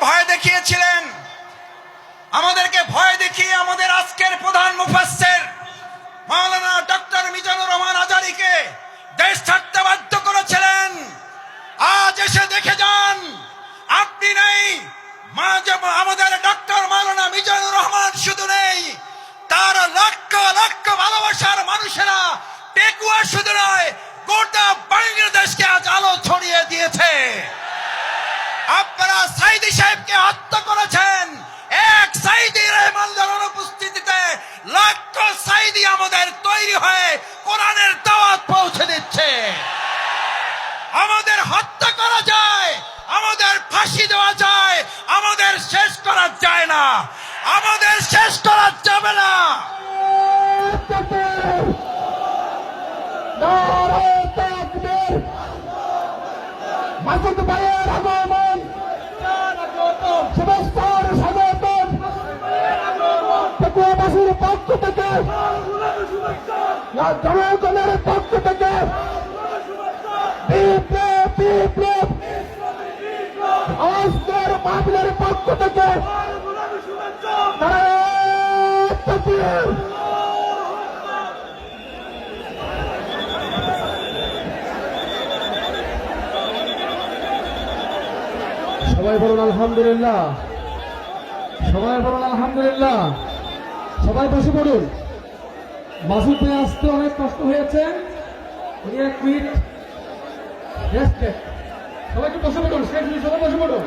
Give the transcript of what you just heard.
ভয় দেখিয়েছিলেন, আমাদেরকে ভয় দেখিয়ে আমাদের আজকের প্রধান মুফাসসির মাওলানা ডক্টর মিজানুর রহমান আজারীকে দেশ ছাড়তে বাধ্য করেছিলেন। আজ এসে দেখে যান, আপনি নেই, আমাদের ডক্টর মাওলানা মিজানুর রহমান শুধু নেই, তার লক্ষ লক্ষ ভালোবাসার মানুষেরা টেকুয়া শুধু নয়, গোটা বাংলাদেশকে আজ আলো ছড়িয়ে দিয়েছে। আপনারা সাইদি সাহেবকে হত্যা করেছেন, এক সাইদি রহমানের অনুপস্থিতিতে লক্ষ সাইদি আমাদের তৈরি হয়ে কোরআনের দাওয়াত পৌঁছে দিচ্ছে। আমাদের হত্যা করা যায়, আমাদের ফাঁসি দেওয়া যায়, আমাদের শেষ করা যায় না, আমাদের শেষ করা যাবে না। মাসুদ ভাইয়ের আগমন, শুভেচ্ছার স্বাগতম টেকুয়াবাসীর পক্ষ থেকে, জনগণের পক্ষ থেকে বিপ্লব বিপ্লব আজকের মাহফিলের পক্ষ থেকে সবাই বলুন আলহামদুলিল্লাহ, সবাই বলুন আলহামদুলিল্লাহ। সবাই বসে পড়ুন। মাসুদ ভাই আসতে অনেক কষ্ট হয়েছে, উনি 1 মিনিট রেস্ট নেন। সবাই একটু বসে পড়ুন, সবাই বসে পড়ুন।